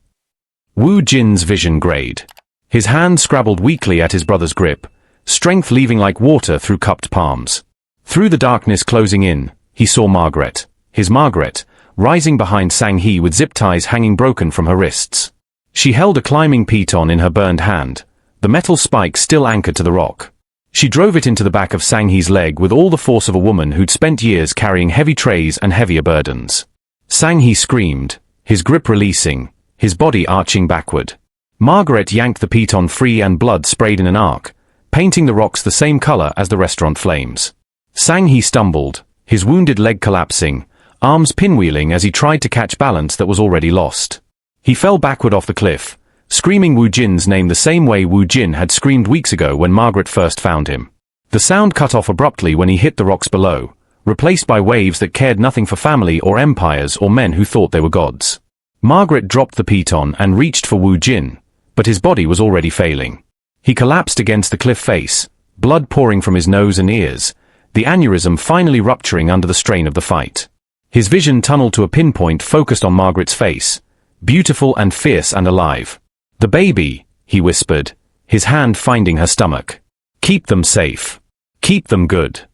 Wu Jin's vision grayed. His hand scrabbled weakly at his brother's grip, strength leaving like water through cupped palms. Through the darkness closing in, he saw Margaret, his Margaret, rising behind Sang He with zip ties hanging broken from her wrists. She held a climbing piton in her burned hand, the metal spike still anchored to the rock. She drove it into the back of Sang He's leg with all the force of a woman who'd spent years carrying heavy trays and heavier burdens. Sang He screamed, his grip releasing, his body arching backward. Margaret yanked the piton free and blood sprayed in an arc, painting the rocks the same color as the restaurant flames. Sang He stumbled, his wounded leg collapsing, arms pinwheeling as he tried to catch balance that was already lost. He fell backward off the cliff, screaming Wu Jin's name the same way Wu Jin had screamed weeks ago when Margaret first found him. The sound cut off abruptly when he hit the rocks below, replaced by waves that cared nothing for family or empires or men who thought they were gods. Margaret dropped the piton and reached for Wu Jin, but his body was already failing. He collapsed against the cliff face, blood pouring from his nose and ears, the aneurysm finally rupturing under the strain of the fight. His vision tunneled to a pinpoint focused on Margaret's face, beautiful and fierce and alive. The baby, he whispered, his hand finding her stomach. Keep them safe. Keep them good.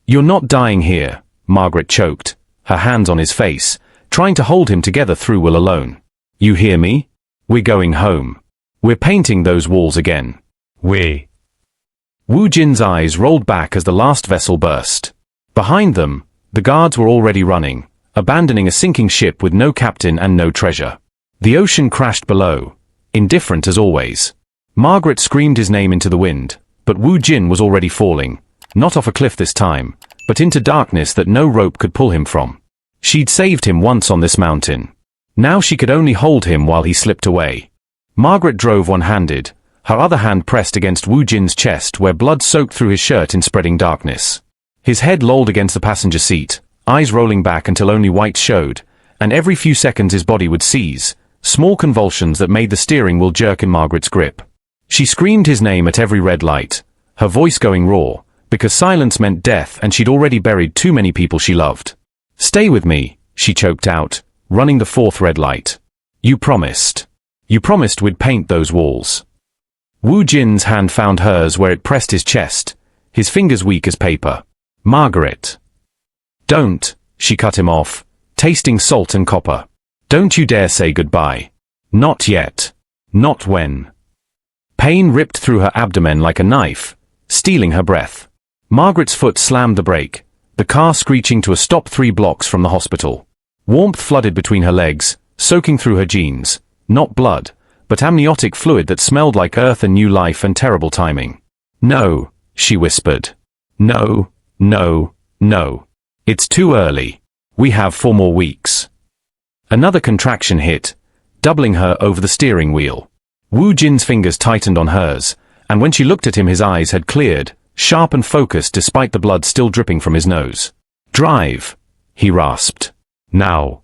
You're not dying here, Margaret choked, her hands on his face, trying to hold him together through will alone. You hear me? We're going home. We're painting those walls again. Wu Jin's eyes rolled back as the last vessel burst. Behind them, the guards were already running, abandoning a sinking ship with no captain and no treasure. The ocean crashed below, indifferent as always. Margaret screamed his name into the wind, but Wu Jin was already falling, not off a cliff this time, but into darkness that no rope could pull him from. She'd saved him once on this mountain. Now she could only hold him while he slipped away. Margaret drove one-handed, her other hand pressed against Wu Jin's chest where blood soaked through his shirt in spreading darkness. His head lolled against the passenger seat, eyes rolling back until only white showed, and every few seconds his body would seize, small convulsions that made the steering wheel jerk in Margaret's grip. She screamed his name at every red light, her voice going raw, because silence meant death and she'd already buried too many people she loved. Stay with me, she choked out, running the fourth red light. You promised. You promised we'd paint those walls. Wu Jin's hand found hers where it pressed his chest, his fingers weak as paper. Margaret. Don't, she cut him off, tasting salt and copper. Don't you dare say goodbye. Not yet. Not when. Pain ripped through her abdomen like a knife, stealing her breath. Margaret's foot slammed the brake, the car screeching to a stop 3 blocks from the hospital. Warmth flooded between her legs, soaking through her jeans, not blood, but amniotic fluid that smelled like earth and new life and terrible timing. No, she whispered. No, no, no. It's too early. We have 4 more weeks. Another contraction hit, doubling her over the steering wheel. Wu Jin's fingers tightened on hers, and when she looked at him his eyes had cleared, sharp and focused despite the blood still dripping from his nose. Drive, he rasped. Now.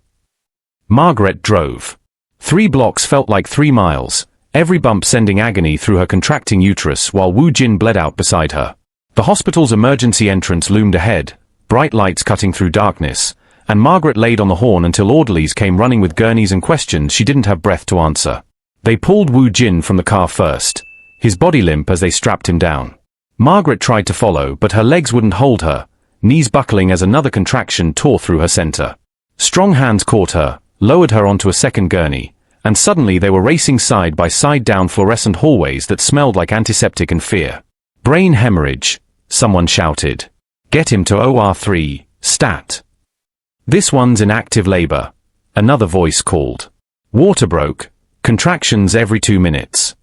Margaret drove. 3 blocks felt like 3 miles, every bump sending agony through her contracting uterus while Wu Jin bled out beside her. The hospital's emergency entrance loomed ahead, bright lights cutting through darkness, and Margaret laid on the horn until orderlies came running with gurneys and questions she didn't have breath to answer. They pulled Wu Jin from the car first, his body limp as they strapped him down. Margaret tried to follow, but her legs wouldn't hold her, knees buckling as another contraction tore through her center. Strong hands caught her, lowered her onto a second gurney, and suddenly they were racing side by side down fluorescent hallways that smelled like antiseptic and fear. Brain hemorrhage, someone shouted. Get him to OR3, stat. This one's in active labor, another voice called. Water broke, contractions every 2 minutes.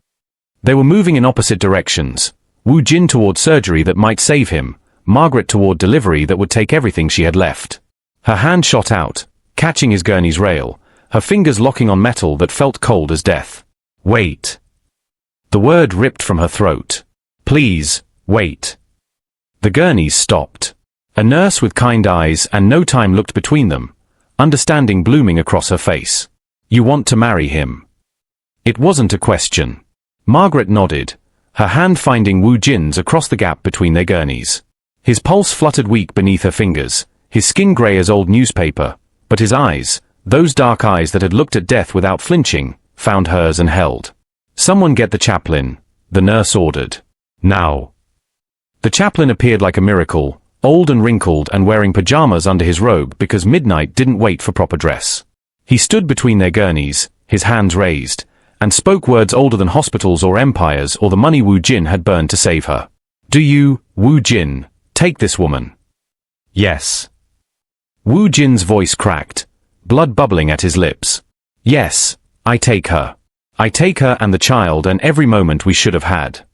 They were moving in opposite directions, Wu Jin toward surgery that might save him, Margaret toward delivery that would take everything she had left. Her hand shot out, catching his gurney's rail, her fingers locking on metal that felt cold as death. Wait. The word ripped from her throat. Please, wait. The gurneys stopped. A nurse with kind eyes and no time looked between them, understanding blooming across her face. You want to marry him? It wasn't a question. Margaret nodded, her hand finding Wu Jin's across the gap between their gurneys. His pulse fluttered weak beneath her fingers, his skin grey as old newspaper, but his eyes, those dark eyes that had looked at death without flinching, found hers and held. "Someone get the chaplain," the nurse ordered. "Now." The chaplain appeared like a miracle, old and wrinkled and wearing pajamas under his robe because midnight didn't wait for proper dress. He stood between their gurneys, his hands raised, and spoke words older than hospitals or empires or the money Wu Jin had burned to save her. "Do you, Wu Jin, take this woman?" "Yes." Wu Jin's voice cracked, blood bubbling at his lips. "Yes, I take her. I take her and the child and every moment we should have had."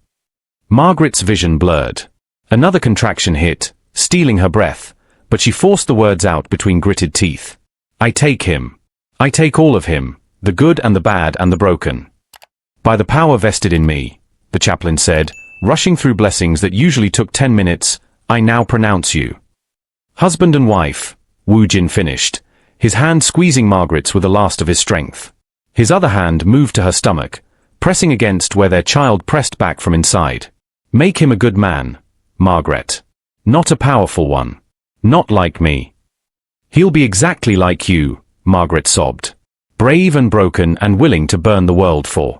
Margaret's vision blurred. Another contraction hit, stealing her breath, but she forced the words out between gritted teeth. "I take him. I take all of him, the good and the bad and the broken. By the power vested in me," the chaplain said, rushing through blessings that usually took 10 minutes, "I now pronounce you husband and wife," Wu Jin finished, his hand squeezing Margaret's with the last of his strength. His other hand moved to her stomach, pressing against where their child pressed back from inside. "Make him a good man, Margaret. Not a powerful one. Not like me." "He'll be exactly like you," Margaret sobbed. "Brave and broken and willing to burn the world for."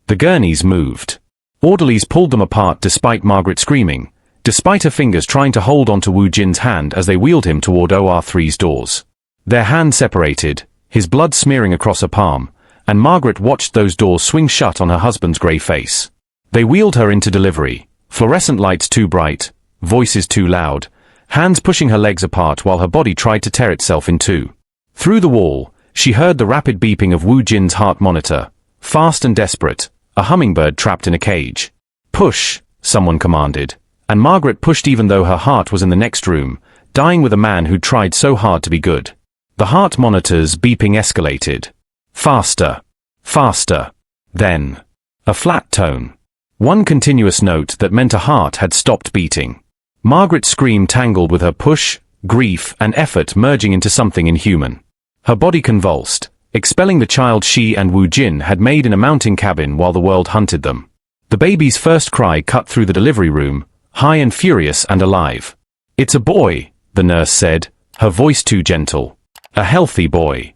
The gurneys moved. Orderlies pulled them apart despite Margaret screaming, despite her fingers trying to hold onto Wu Jin's hand as they wheeled him toward OR3's doors. Their hands separated, his blood smearing across her palm, and Margaret watched those doors swing shut on her husband's grey face. They wheeled her into delivery, fluorescent lights too bright, voices too loud, hands pushing her legs apart while her body tried to tear itself in two. Through the wall, she heard the rapid beeping of Wu Jin's heart monitor, fast and desperate, a hummingbird trapped in a cage. "Push," someone commanded, and Margaret pushed even though her heart was in the next room, dying with a man who tried so hard to be good. The heart monitor's beeping escalated. Faster. Faster. Then, a flat tone. One continuous note that meant a heart had stopped beating. Margaret's scream tangled with her push, grief, and effort merging into something inhuman. Her body convulsed, expelling the child she and Wu Jin had made in a mounting cabin while the world hunted them. The baby's first cry cut through the delivery room, high and furious and alive. "It's a boy," the nurse said, her voice too gentle. "A healthy boy."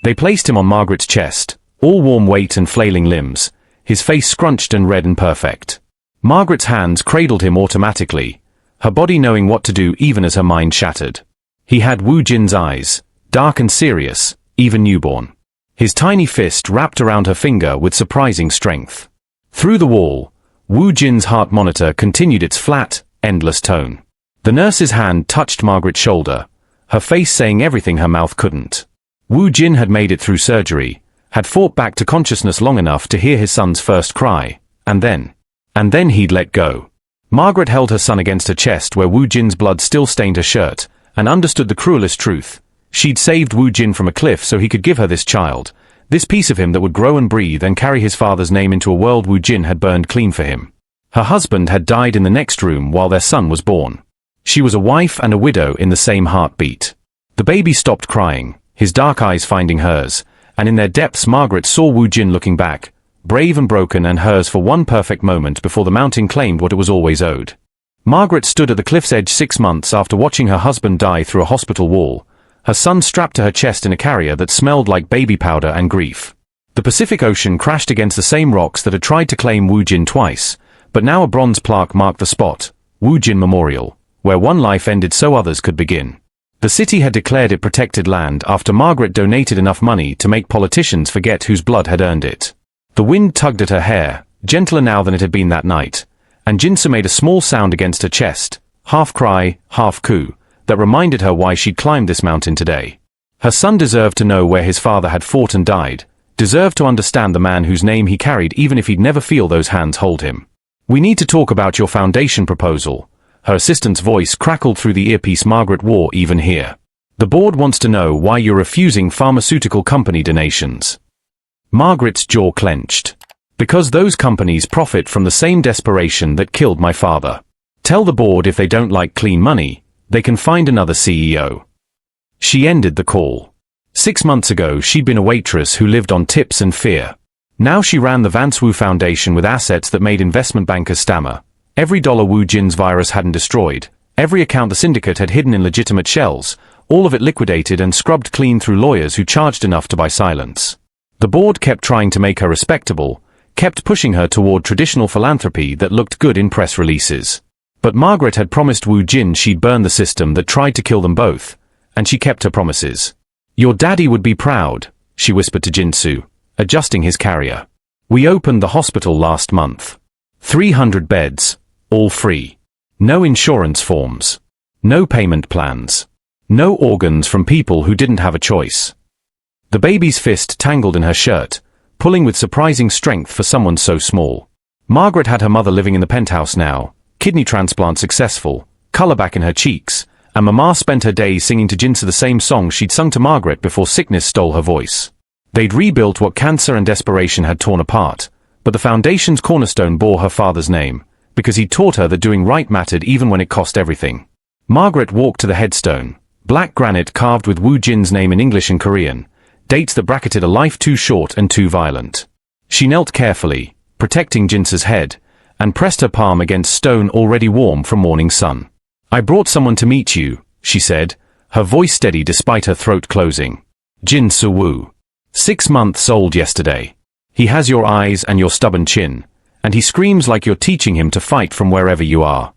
They placed him on Margaret's chest, all warm weight and flailing limbs, his face scrunched and red and perfect. Margaret's hands cradled him automatically, her body knowing what to do even as her mind shattered. He had Wu Jin's eyes, dark and serious, even newborn. His tiny fist wrapped around her finger with surprising strength. Through the wall, Wu Jin's heart monitor continued its flat, endless tone. The nurse's hand touched Margaret's shoulder, her face saying everything her mouth couldn't. Wu Jin had made it through surgery, had fought back to consciousness long enough to hear his son's first cry, and then he'd let go. Margaret held her son against her chest where Wu Jin's blood still stained her shirt, and understood the cruelest truth. She'd saved Wu Jin from a cliff so he could give her this child, this piece of him that would grow and breathe and carry his father's name into a world Wu Jin had burned clean for him. Her husband had died in the next room while their son was born. She was a wife and a widow in the same heartbeat. The baby stopped crying, his dark eyes finding hers, and in their depths Margaret saw Wu Jin looking back, brave and broken and hers for one perfect moment before the mountain claimed what it was always owed. Margaret stood at the cliff's edge 6 months after watching her husband die through a hospital wall, her son strapped to her chest in a carrier that smelled like baby powder and grief. The Pacific Ocean crashed against the same rocks that had tried to claim Wu Jin twice, but now a bronze plaque marked the spot, Wu Jin Memorial, where one life ended so others could begin. The city had declared it protected land after Margaret donated enough money to make politicians forget whose blood had earned it. The wind tugged at her hair, gentler now than it had been that night, and Jinsu made a small sound against her chest, half cry, half coo, that reminded her why she'd climbed this mountain today. Her son deserved to know where his father had fought and died, deserved to understand the man whose name he carried even if he'd never feel those hands hold him. "We need to talk about your foundation proposal." Her assistant's voice crackled through the earpiece Margaret wore even here. "The board wants to know why you're refusing pharmaceutical company donations." Margaret's jaw clenched. "Because those companies profit from the same desperation that killed my father. Tell the board if they don't like clean money, they can find another CEO." She ended the call. 6 months ago she'd been a waitress who lived on tips and fear. Now she ran the Vance Wu Foundation with assets that made investment bankers stammer. Every dollar Wu Jin's virus hadn't destroyed, every account the syndicate had hidden in legitimate shells, all of it liquidated and scrubbed clean through lawyers who charged enough to buy silence. The board kept trying to make her respectable, kept pushing her toward traditional philanthropy that looked good in press releases. But Margaret had promised Wu Jin she'd burn the system that tried to kill them both, and she kept her promises. "Your daddy would be proud," she whispered to Jinsu, adjusting his carrier. "We opened the hospital last month. 300 beds, all free. No insurance forms. No payment plans. No organs from people who didn't have a choice." The baby's fist tangled in her shirt, pulling with surprising strength for someone so small. Margaret had her mother living in the penthouse now, kidney transplant successful, color back in her cheeks, and Mama spent her days singing to Jinsu the same song she'd sung to Margaret before sickness stole her voice. They'd rebuilt what cancer and desperation had torn apart, but the foundation's cornerstone bore her father's name, because he'd taught her that doing right mattered even when it cost everything. Margaret walked to the headstone, black granite carved with Wu Jin's name in English and Korean, dates that bracketed a life too short and too violent. She knelt carefully, protecting Jinsu's head, and pressed her palm against stone already warm from morning sun. "I brought someone to meet you," she said, her voice steady despite her throat closing. "Jinsu Wu. 6 months old yesterday. He has your eyes and your stubborn chin, and he screams like you're teaching him to fight from wherever you are."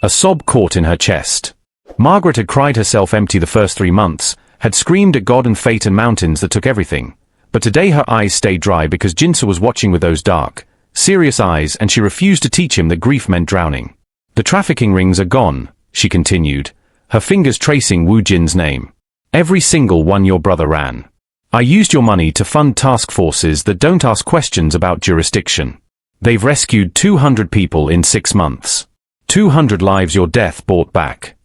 A sob caught in her chest. Margaret had cried herself empty the first 3 months, had screamed at God and fate and mountains that took everything, but today her eyes stayed dry because Jinsu was watching with those dark, serious eyes, and she refused to teach him that grief meant drowning. "The trafficking rings are gone," she continued, her fingers tracing Wu Jin's name. "Every single one your brother ran. I used your money to fund task forces that don't ask questions about jurisdiction. They've rescued 200 people in 6 months. 200 lives your death bought back."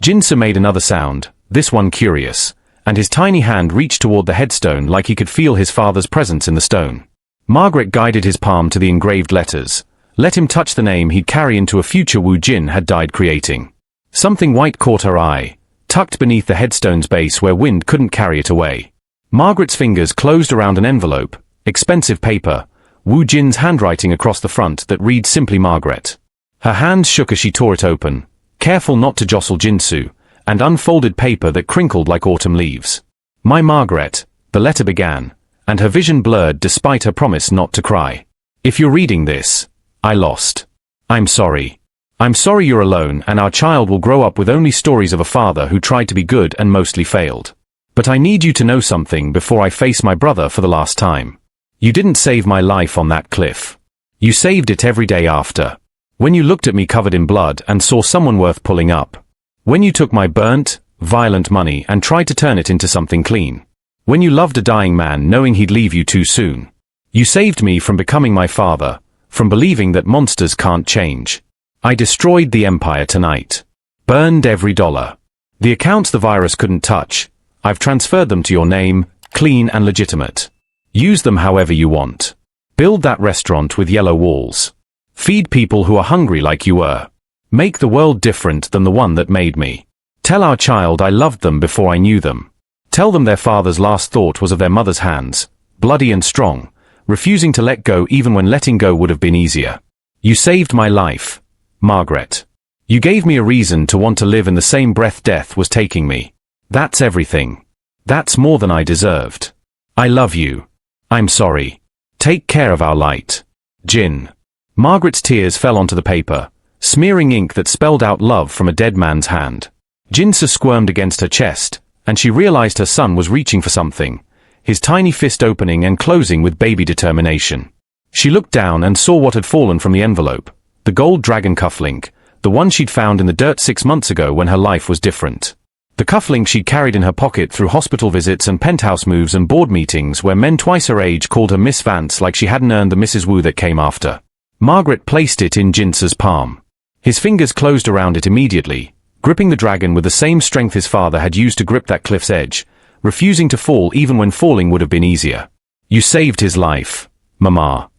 Jinsu made another sound, this one curious, and his tiny hand reached toward the headstone like he could feel his father's presence in the stone. Margaret guided his palm to the engraved letters, let him touch the name he'd carry into a future Wu Jin had died creating. Something white caught her eye, tucked beneath the headstone's base where wind couldn't carry it away. Margaret's fingers closed around an envelope, expensive paper, Wu Jin's handwriting across the front that read simply Margaret. Her hands shook as she tore it open, careful not to jostle Jinsu, and unfolded paper that crinkled like autumn leaves. "My Margaret," the letter began, and her vision blurred despite her promise not to cry. "If you're reading this, I lost. I'm sorry. I'm sorry you're alone and our child will grow up with only stories of a father who tried to be good and mostly failed. But I need you to know something before I face my brother for the last time. You didn't save my life on that cliff. You saved it every day after. When you looked at me covered in blood and saw someone worth pulling up. When you took my burnt, violent money and tried to turn it into something clean. When you loved a dying man knowing he'd leave you too soon. You saved me from becoming my father, from believing that monsters can't change. I destroyed the empire tonight. Burned every dollar. The accounts the virus couldn't touch, I've transferred them to your name, clean and legitimate. Use them however you want. Build that restaurant with yellow walls. Feed people who are hungry like you were. Make the world different than the one that made me. Tell our child I loved them before I knew them. Tell them their father's last thought was of their mother's hands, bloody and strong, refusing to let go even when letting go would have been easier. You saved my life, Margaret. You gave me a reason to want to live in the same breath death was taking me. That's everything. That's more than I deserved. I love you. I'm sorry. Take care of our light. Jin. Margaret's tears fell onto the paper, smearing ink that spelled out love from a dead man's hand. Jinsu squirmed against her chest, and she realized her son was reaching for something, his tiny fist opening and closing with baby determination. She looked down and saw what had fallen from the envelope, the gold dragon cufflink, the one she'd found in the dirt 6 months ago when her life was different. The cufflink she'd carried in her pocket through hospital visits and penthouse moves and board meetings where men twice her age called her Miss Vance like she hadn't earned the Mrs. Wu that came after. Margaret placed it in Jinsu's palm. His fingers closed around it immediately, gripping the dragon with the same strength his father had used to grip that cliff's edge, refusing to fall even when falling would have been easier. You saved his life, Mama.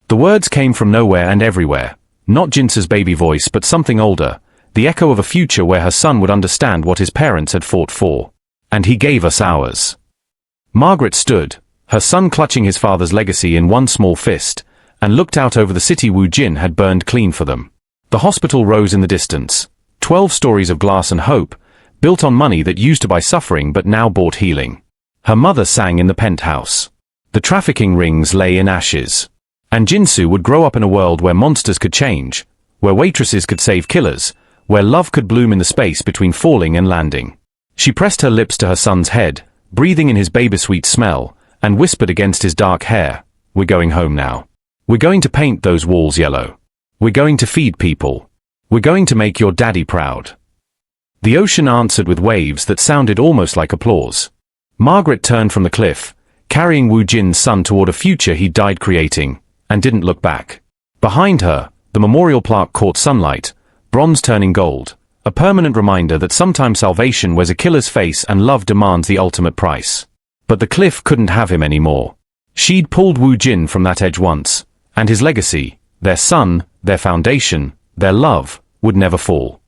The words came from nowhere and everywhere, not Jinsu's baby voice but something older, the echo of a future where her son would understand what his parents had fought for. And he gave us ours. Margaret stood, her son clutching his father's legacy in one small fist, and looked out over the city Wu Jin had burned clean for them. The hospital rose in the distance, 12 stories of glass and hope, built on money that used to buy suffering but now bought healing. Her mother sang in the penthouse. The trafficking rings lay in ashes. And Jinsu would grow up in a world where monsters could change, where waitresses could save killers, where love could bloom in the space between falling and landing. She pressed her lips to her son's head, breathing in his baby-sweet smell, and whispered against his dark hair, "We're going home now. We're going to paint those walls yellow. We're going to feed people. We're going to make your daddy proud." The ocean answered with waves that sounded almost like applause. Margaret turned from the cliff, carrying Wu Jin's son toward a future he died creating, and didn't look back. Behind her, the memorial plaque caught sunlight, bronze turning gold, a permanent reminder that sometimes salvation wears a killer's face and love demands the ultimate price. But the cliff couldn't have him anymore. She'd pulled Wu Jin from that edge once, and his legacy, their son, their foundation, their love, would never fall.